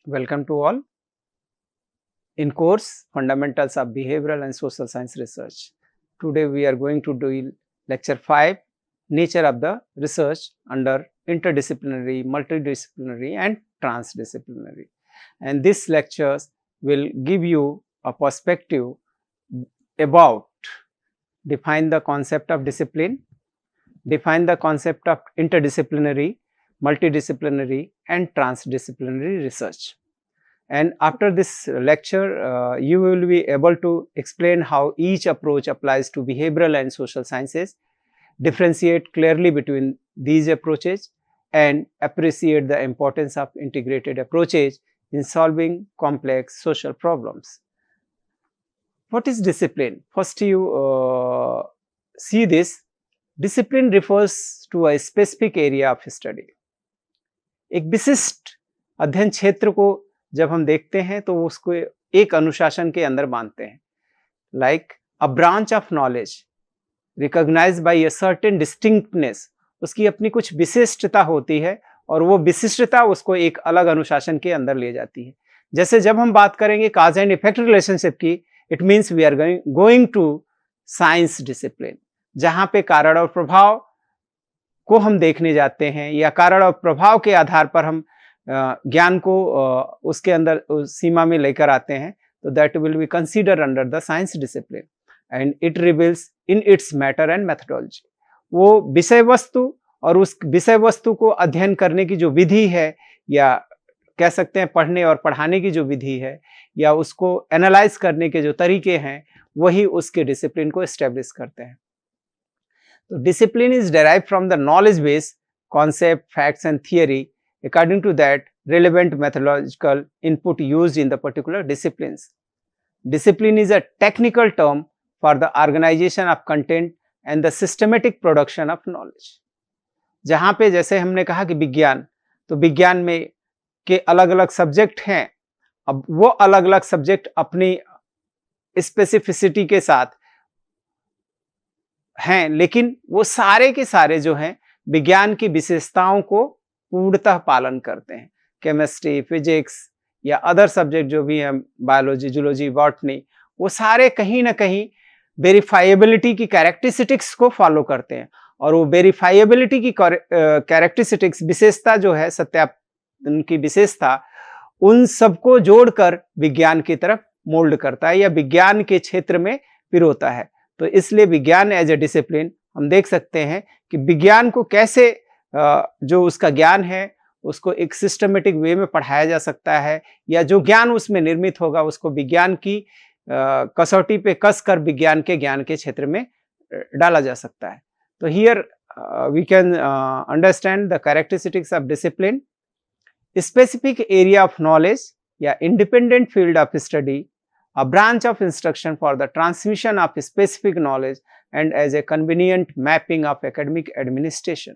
Welcome to all. In course Fundamentals of Behavioral and Social Science Research. Today we are going to do lecture 5, Nature of the Research under Interdisciplinary, Multidisciplinary and Transdisciplinary. And this lectures will give you a perspective about define the concept of discipline, define the concept of interdisciplinary, multidisciplinary and transdisciplinary research. And after this lecture, you will be able to explain how each approach applies to behavioral and social sciences, differentiate clearly between these approaches, and appreciate the importance of integrated approaches in solving complex social problems. What is discipline? First, you see this. Discipline refers to a specific area of study. एक विशिष्ट अध्ययन क्षेत्र को जब हम देखते हैं तो उसको एक अनुशासन के अंदर मानते हैं. Like a branch of knowledge recognized by a certain distinctness, उसकी अपनी कुछ विशिष्टता होती है और वो विशिष्टता उसको एक अलग अनुशासन के अंदर ले जाती है. जैसे जब हम बात करेंगे काज एंड इफेक्ट रिलेशनशिप की, it means we are going to science discipline, जहां पे कारण और प्रभाव को हम देखने जाते हैं या कारण और प्रभाव के आधार पर हम ज्ञान को उसके अंदर उस सीमा में लेकर आते हैं. तो that will be consider under the science discipline and it reveals in its matter and methodology. वो विषय वस्तु और उस विषय वस्तु को अध्ययन करने की जो विधि है, या कह सकते हैं पढ़ने और पढ़ाने की जो विधि है, या उसको एनालाइज करने के जो तरीके हैं, वही उसके डिसिप्लिन को एस्टेब्लिश करते हैं. तो discipline is derived from the knowledge base, concept, facts and theory. According to that, relevant methodological input used in the particular disciplines. Discipline is a technical term for the organization of content and the systematic production of knowledge. जहाँ पे जैसे हमने कहा कि विज्ञान, तो विज्ञान में के अलग अलग सब्जेक्ट हैं. अब वो अलग अलग सब्जेक्ट अपनी स्पेसिफिसिटी के साथ हैं, लेकिन वो सारे के सारे जो हैं विज्ञान की विशेषताओं को पूर्णतः पालन करते हैं. केमिस्ट्री, फिजिक्स या अदर सब्जेक्ट जो भी हैं, बायोलॉजी, जूलॉजी, बॉटनी, वो सारे कहीं ना कहीं वेरीफाइबिलिटी की कैरेक्टरिस्टिक्स को फॉलो करते हैं. और वो वेरीफाइबिलिटी की कैरेक्टरिस्टिक्स, विशेषता जो है, सत्यापन की विशेषता, उन सबको जोड़कर विज्ञान की तरफ मोल्ड करता है या विज्ञान के क्षेत्र में पिरोता है. तो इसलिए विज्ञान एज ए डिसिप्लिन हम देख सकते हैं कि विज्ञान को कैसे जो उसका ज्ञान है उसको एक सिस्टमेटिक वे में पढ़ाया जा सकता है, या जो ज्ञान उसमें निर्मित होगा उसको विज्ञान की कसौटी पे कस कर विज्ञान के ज्ञान के क्षेत्र में डाला जा सकता है. तो here we can understand the characteristics of discipline. Specific area of knowledge या independent field of study, a branch of instruction for the transmission of specific knowledge and as a convenient mapping of academic administration.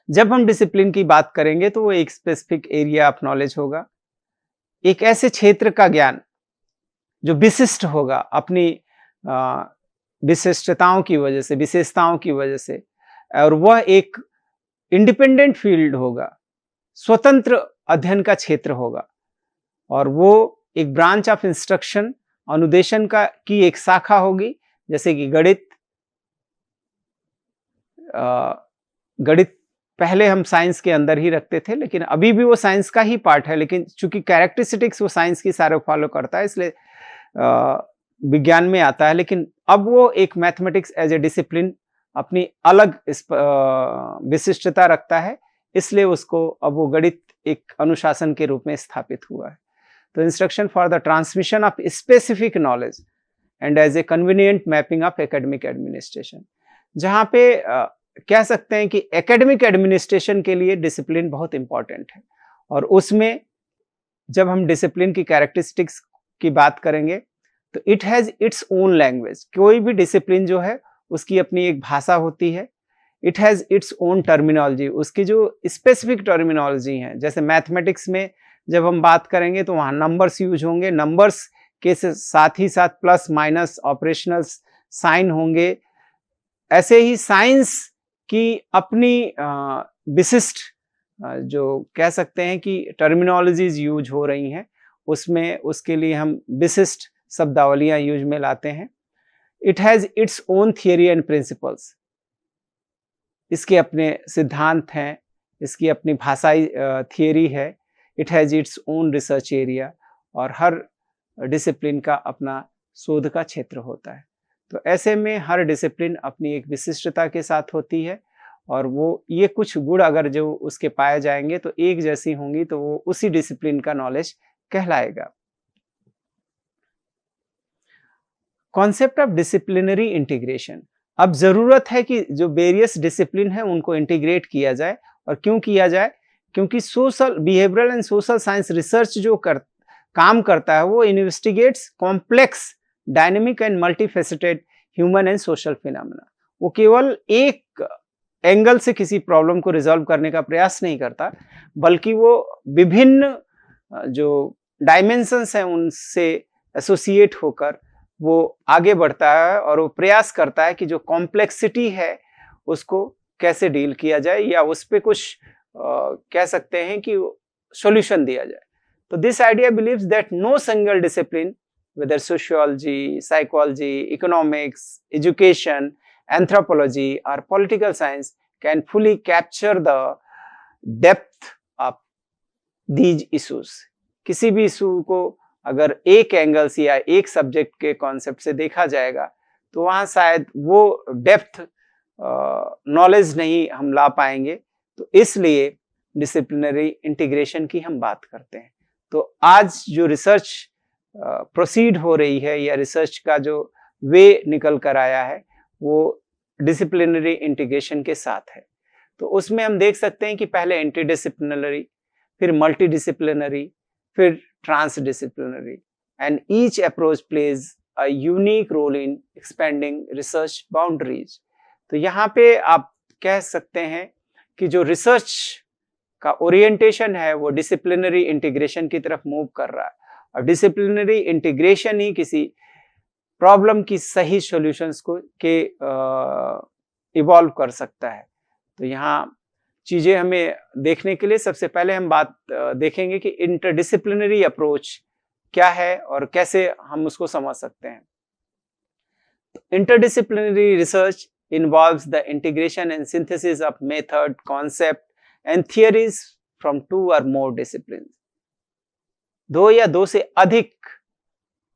जब हम discipline की बात करेंगे तो वो एक specific area of knowledge होगा, एक ऐसे क्षेत्र का ज्ञान जो विशिष्ट होगा अपनी विशिष्टताओं की वजह से, विशेषताओं की वजह से, और वह एक इंडिपेंडेंट फील्ड होगा, स्वतंत्र अध्ययन का क्षेत्र होगा, और वो एक ब्रांच ऑफ इंस्ट्रक्शन, अनुदेशन का की एक शाखा होगी. जैसे कि गणित पहले हम साइंस के अंदर ही रखते थे, लेकिन अभी भी वो साइंस का ही पार्ट है, लेकिन चूंकि कैरेक्टरिस्टिक्स वो साइंस की सारे फॉलो करता है, इसलिए विज्ञान में आता है. लेकिन अब वो एक मैथमेटिक्स एज ए डिसिप्लिन अपनी अलग विशिष्टता रखता है, इसलिए उसको अब वो गणित एक अनुशासन के रूप में स्थापित हुआ है. तो instruction for the transmission of specific knowledge and as a convenient mapping of academic administration, जहाँ पे कह सकते हैं कि एकेडमिक एडमिनिस्ट्रेशन के लिए डिसिप्लिन बहुत इंपॉर्टेंट है. और उसमें जब हम डिसिप्लिन की कैरेक्टरिस्टिक्स की बात करेंगे तो it has its own language. कोई भी डिसिप्लिन जो है उसकी अपनी एक भाषा होती है. It has its own terminology, उसकी जो स्पेसिफिक टर्मिनोलॉजी है. जैसे मैथमेटिक्स में जब हम बात करेंगे तो वहाँ नंबर्स यूज होंगे, नंबर्स के साथ ही साथ प्लस माइनस ऑपरेशनल साइन होंगे. ऐसे ही साइंस की अपनी विशिष्ट जो कह सकते हैं कि टर्मिनोलॉजीज यूज हो रही हैं, उसमें उसके लिए हम विशिष्ट शब्दावलियां यूज में लाते हैं। It has its own theory and principles, इसके अपने सिद्धांत हैं, इसकी अपनी भाषाई थियरी है। It has its own research area, और हर डिसिप्लिन का अपना शोध का क्षेत्र होता है। तो ऐसे में हर डिसिप्लिन अपनी एक विशिष्टता के साथ होती है, और वो ये कुछ गुण अगर जो उसके पाए जाएंगे तो एक जैसी होंगी, तो वो उसी डिसिप्लिन का नॉलेज कहलाएगा। कॉन्सेप्ट ऑफ डिसिप्लिनरी इंटीग्रेशन, अब जरूरत है कि जो वेरियस डिसिप्लिन है उनको इंटीग्रेट किया जाए। और क्यों किया जाए? क्योंकि social behavioural and social science research जो काम करता है वो investigates complex dynamic and multifaceted human and social phenomena. वो केवल एक एंगल से किसी प्रॉब्लम को रिजॉल्व करने का प्रयास नहीं करता, बल्कि वो विभिन्न जो डायमेंशंस हैं उनसे एसोसिएट होकर वो आगे बढ़ता है, और वो प्रयास करता है कि जो कॉम्प्लेक्सिटी है उसको कैसे डील किया जाए, या उस पर कुछ कह सकते हैं कि सॉल्यूशन दिया जाए। तो this idea believes that no single discipline, whether sociology, psychology, economics, education, anthropology or political science can fully capture the depth of these issues. किसी भी इशू को अगर एक एंगल से या एक सब्जेक्ट के कॉन्सेप्ट से देखा जाएगा तो वहाँ शायद वो डेप्थ नॉलेज नहीं हम ला पाएंगे। तो इसलिए डिसिप्लिनरी इंटीग्रेशन की हम बात करते हैं। तो आज जो रिसर्च प्रोसीड हो रही है या रिसर्च का जो वे निकल कर आया है वो डिसिप्लिनरी इंटीग्रेशन के साथ है। तो उसमें हम देख सकते हैं कि पहले इंटरडिसिप्लिनरी, फिर मल्टीडिसिप्लिनरी, फिर transdisciplinary, and each approach plays a unique role in expanding research boundaries. तो यहाँ पे आप कह सकते हैं कि जो रिसर्च का ओरिएंटेशन है वो डिसिप्लिनरी इंटीग्रेशन की तरफ मूव कर रहा है, और डिसिप्लिनरी इंटीग्रेशन ही किसी प्रॉब्लम की सही सॉल्यूशंस को के इवॉल्व कर सकता है। तो यहाँ चीजें हमें देखने के लिए सबसे पहले हम बात देखेंगे कि इंटरडिसिप्लिनरी अप्रोच क्या है और कैसे हम उसको समझ सकते हैं। Interdisciplinary research involves the integration and synthesis of method, concept and theories from two or more disciplines. दो या दो से अधिक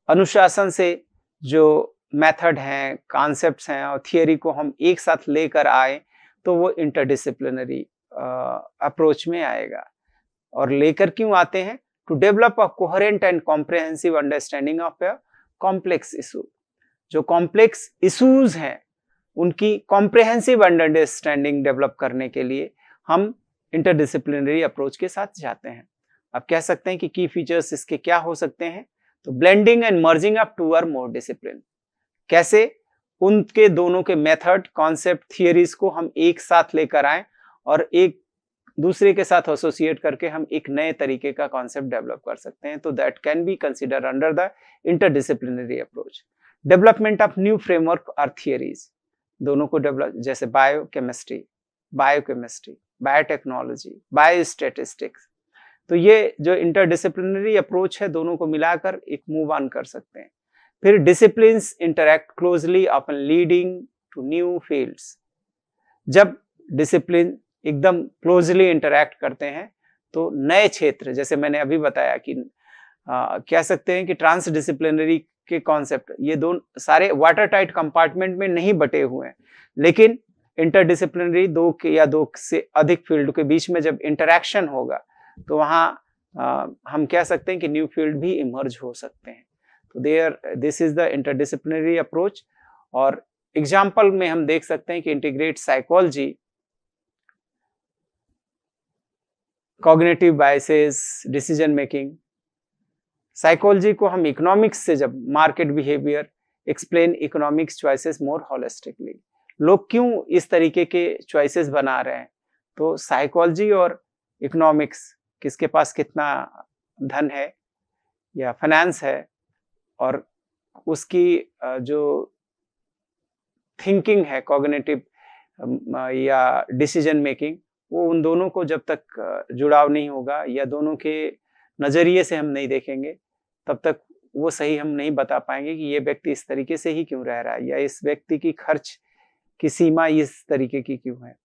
अनुशासन से जो मेथड हैं, कॉन्सेप्ट्स हैं और थियरी को हम एक साथ लेकर आए तो वो इंटरडिसिप्लिनरी अप्रोच में आएगा। और लेकर क्यों आते हैं? To develop a coherent and comprehensive understanding of a complex issue. जो कॉम्प्लेक्स इशूज हैं उनकी कॉम्प्रिहेंसिव अंडरस्टैंडिंग डेवलप करने के लिए हम इंटरडिसिप्लिनरी अप्रोच के साथ जाते हैं। आप कह सकते हैं कि की फीचर्स इसके क्या हो सकते हैं? तो blending and merging of two और मोर डिसिप्लिन, कैसे उनके दोनों के मेथड, कॉन्सेप्ट, थियरीज को हम एक साथ लेकर आए और एक दूसरे के साथ एसोसिएट करके हम एक नए तरीके का कॉन्सेप्ट डेवलप कर सकते हैं। तो that can be consider under the interdisciplinary approach. Development of new framework और थियरीज, दोनों को डेवलप, जैसे बायोकेमिस्ट्री, बायोटेक्नोलॉजी, बायोस्टैटिस्टिक्स। तो ये जो इंटरडिसिप्लिनरी अप्रोच है दोनों को मिलाकर एक मूव ऑन कर सकते हैं। फिर disciplines interact closely often leading to new fields. जब डिसिप्लिन एकदम क्लोजली इंटरैक्ट करते हैं तो नए क्षेत्र, जैसे मैंने अभी बताया कि कह सकते हैं कि ट्रांसडिसिप्लिनरी के कॉन्सेप्ट ये दोनों सारे वाटर टाइट कंपार्टमेंट में नहीं बटे हुए हैं, लेकिन इंटरडिसिप्लिनरी दो या दो से अधिक फील्ड के बीच में जब इंटरैक्शन होगा तो वहाँ हम कह सकते हैं कि न्यू फील्ड भी इमर्ज हो सकते हैं। तो this is the interdisciplinary approach. और एग्जाम्पल में हम देख सकते हैं कि integrate psychology, cognitive biases, decision making. Psychology को हम इकोनॉमिक्स से, जब market behaviour, explain economics choices more holistically, लोग क्यों इस तरीके के चॉइसेस बना रहे हैं, तो साइकोलॉजी और इकोनॉमिक्स, किसके पास कितना धन है या फाइनेंस है और उसकी जो थिंकिंग है कॉग्निटिव या डिसीजन मेकिंग, वो उन दोनों को जब तक जुड़ाव नहीं होगा या दोनों के नजरिए से हम नहीं देखेंगे, तब तक वो सही हम नहीं बता पाएंगे कि ये व्यक्ति इस तरीके से ही क्यों रह रहा है या इस व्यक्ति की खर्च की सीमा इस तरीके की क्यों है।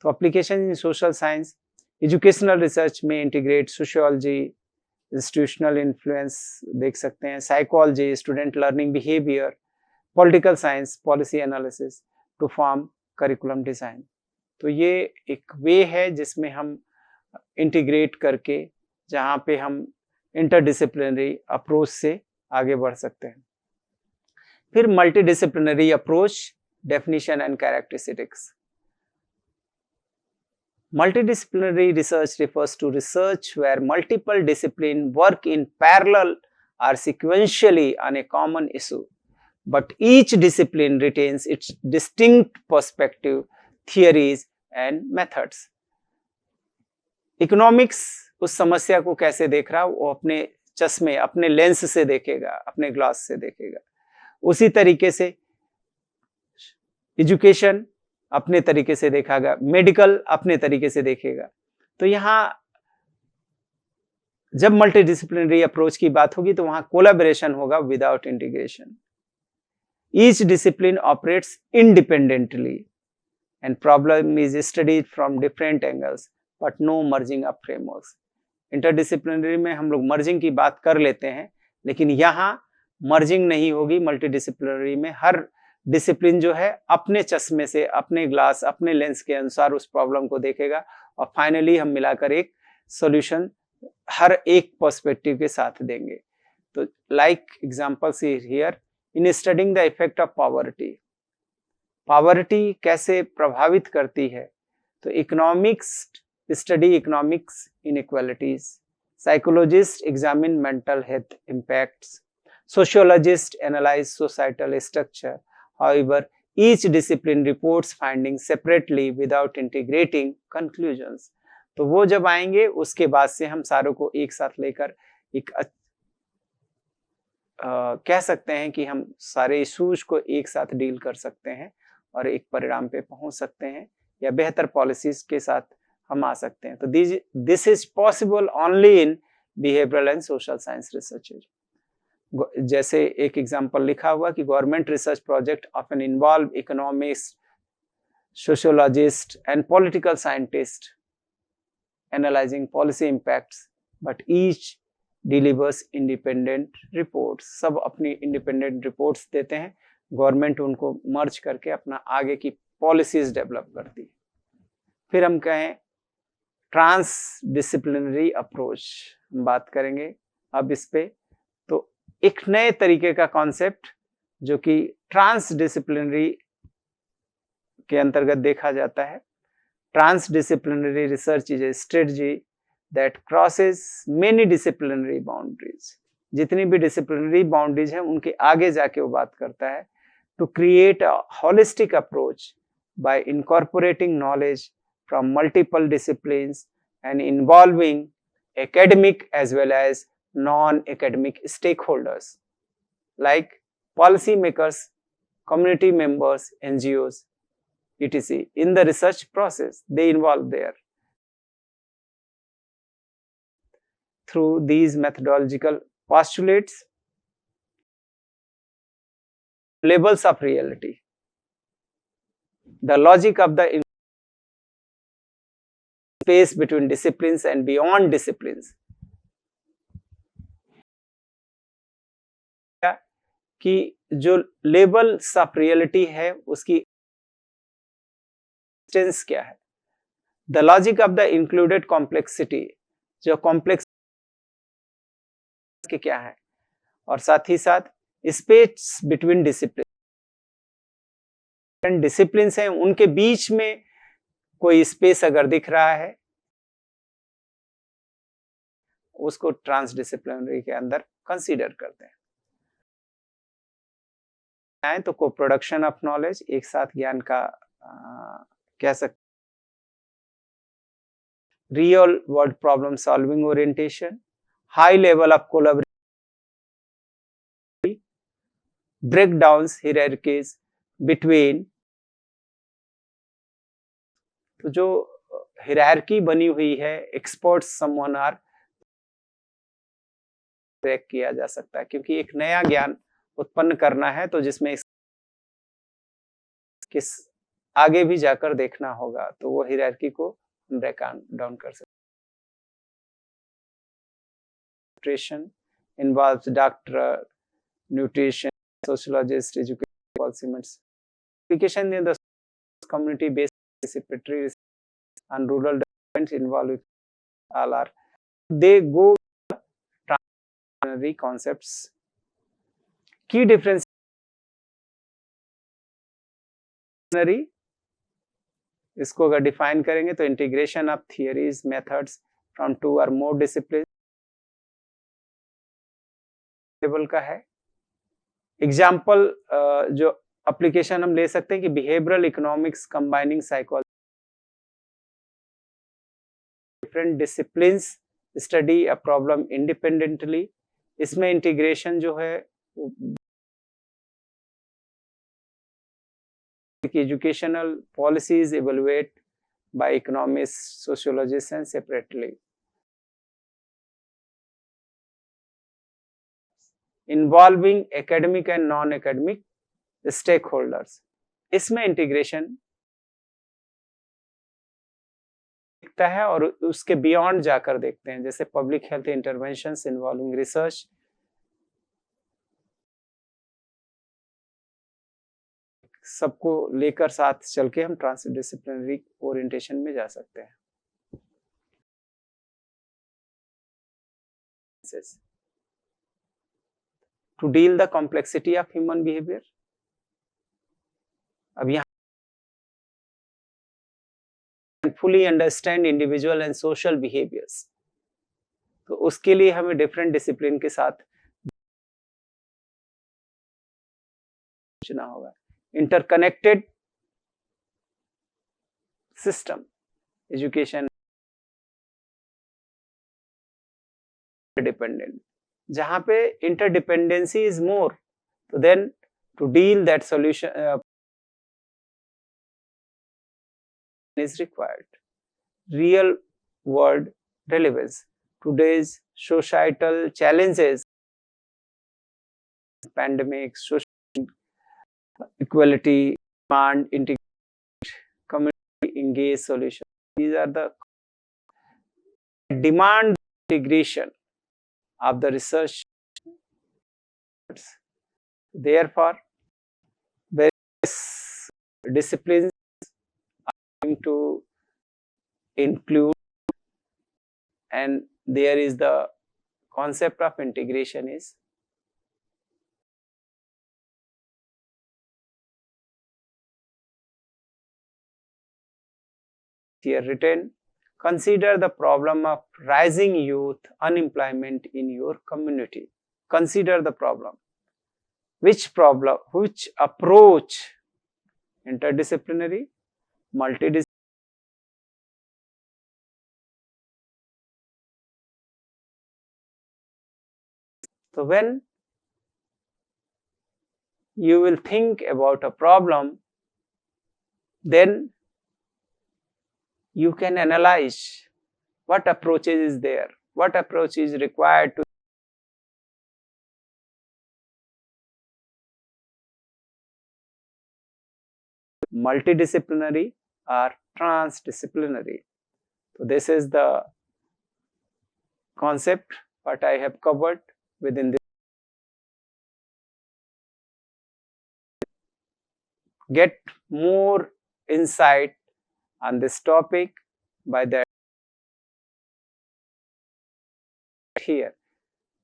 तो application in social science, educational research में इंटीग्रेट सोशियोलॉजी, इंस्टीट्यूशनल इन्फ्लुएंस देख सकते हैं, psychology, student learning behaviour, political science, policy analysis to form curriculum design. तो ये एक वे है जिसमें हम इंटीग्रेट करके, जहाँ पे हम इंटरडिसिप्लिनरी अप्रोच से आगे बढ़ सकते हैं। फिर multidisciplinary approach, definition and characteristics. Multidisciplinary research refers to research where multiple disciplines work in parallel or sequentially on a common issue, but each discipline retains its distinct perspective, theories and methods. Economics उस समस्या को कैसे देख रहा है, वो अपने चश्मे, अपने लेंस से देखेगा, अपने ग्लास से देखेगा। उसी तरीके से एजुकेशन अपने तरीके से देखेगा, मेडिकल अपने तरीके से देखेगा। तो यहाँ जब मल्टीडिसिप्लिनरी अप्रोच की बात होगी तो वहां कोलैबोरेशन होगा without integration. Each discipline operates independently and problem is studied from different angles but no merging of frameworks. Interdisciplinary में हम लोग मर्जिंग की बात कर लेते हैं, लेकिन यहाँ मर्जिंग नहीं होगी। मल्टीडिसिप्लिनरी में हर डिसिप्लिन जो है अपने चश्मे से, अपने ग्लास, अपने लेंस के अनुसार उस प्रॉब्लम को देखेगा और फाइनली हम मिलाकर एक सॉल्यूशन हर एक पर्सपेक्टिव के साथ देंगे। तो like examples here, in studying the effect of poverty, poverty कैसे प्रभावित करती है, तो economics study economics inequalities, psychologist examine mental health impacts, sociologists analyze societal structure. However, each discipline reports findings separately without integrating conclusions. तो वो जब आएंगे उसके बाद से हम सारों को एक साथ लेकर एक कह सकते हैं कि हम सारे इशूज को एक साथ डील कर सकते हैं और एक परिणाम पे पहुंच सकते हैं या बेहतर पॉलिसीज के साथ हम आ सकते हैं। तो this is possible only in behavioural and social science research. जैसे एक एग्जांपल लिखा हुआ कि government research project often involve economist, sociologist and political scientist analysing policy impacts but each delivers independent reports. सब अपनी इंडिपेंडेंट रिपोर्ट्स देते हैं, government उनको मर्ज करके अपना आगे की पॉलिसीज डेवलप करती है। फिर हम कहें ट्रांस डिसिप्लिनरी अप्रोच, हम बात करेंगे अब इस पे। तो एक नए तरीके का कॉन्सेप्ट जो कि ट्रांस डिसिप्लिनरी के अंतर्गत देखा जाता है। Transdisciplinary research is a strategy that crosses many disciplinary boundaries. जितनी भी डिसिप्लिनरी बाउंड्रीज हैं उनके आगे जाके वो बात करता है to create a holistic approach by incorporating knowledge from multiple disciplines and involving academic as well as non-academic stakeholders like policy makers, community members, NGOs, etc. in the research process. They involve there. Through these methodological postulates, labels of reality, the logic of the space between disciplines and beyond disciplines, कि जो labels of reality है उसकी expanse क्या है, the logic of the included complexity, जो complex के क्या है, और साथ ही साथ स्पेस बिटवीन डिसिप्लिन, डिसिप्लिन्स हैं उनके बीच में कोई स्पेस अगर दिख रहा है उसको ट्रांसडिसिप्लिनरी के अंदर कंसीडर करते हैं। तो को प्रोडक्शन ऑफ नॉलेज, एक साथ ज्ञान का कह सकते, real world problem solving orientation, high level of collaboration, break downs hierarchies between. तो जो हायरार्की बनी हुई है, एक्सपर्ट्स समवन आर ट्रैक किया जा सकता है, क्योंकि एक नया ज्ञान उत्पन्न करना है तो जिसमें किस आगे भी जाकर देखना होगा, तो वो हायरार्की को हम ब्रेक डाउन कर सकते हैं। Nutrition involves doctor, nutrition, sociologist, education, policymakers. Application in the community-based participatory research and rural development involved all are. They go transdisciplinary concepts. Key difference इसको अगर डिफाइन करेंगे तो integration of theories methods from two और more discipline का है। Example जो application हम ले सकते हैं कि behavioural economics combining psychology, different disciplines study a problem independently. इसमें इंटीग्रेशन जो है educational policies evaluate by economist, sociologist and separately. Involving academic and non academic stakeholders, इसमें इंटीग्रेशन दिखता है और उसके बियॉन्ड जाकर देखते हैं, जैसे public health interventions involving research, सबको लेकर साथ चल के हम ट्रांसडिसिप्लिनरी ओरिएंटेशन में जा सकते हैं। To deal the complexity of human behaviour, अब यहाँ fully understand individual and social behaviors, तो उसके लिए हमें डिफरेंट डिसिप्लिन के साथ सोचना होगा। इंटरकनेक्टेड सिस्टम, एजुकेशन डिपेंडेंट, जहां पे इंटरडिपेंडेंसी इज मोर, तो then to deal that solution is required. Real world relevance, today's societal challenges, pandemic, social equality, demand, integrate, community engaged solution. These are the demand integration of the research. Therefore, various disciplines to include, and there is the concept of integration is here written. Consider the problem of rising youth unemployment in your community. Consider the problem. Which approach? Interdisciplinary, multidisciplinary, so when you will think about a problem, then you can analyze what approaches is there, what approach is required to multidisciplinary or transdisciplinary. So this is the concept what I have covered within this. Get more insight on this topic by that here.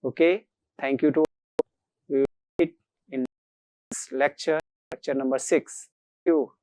Okay, thank you to we will meet in this lecture number 6. Thank you.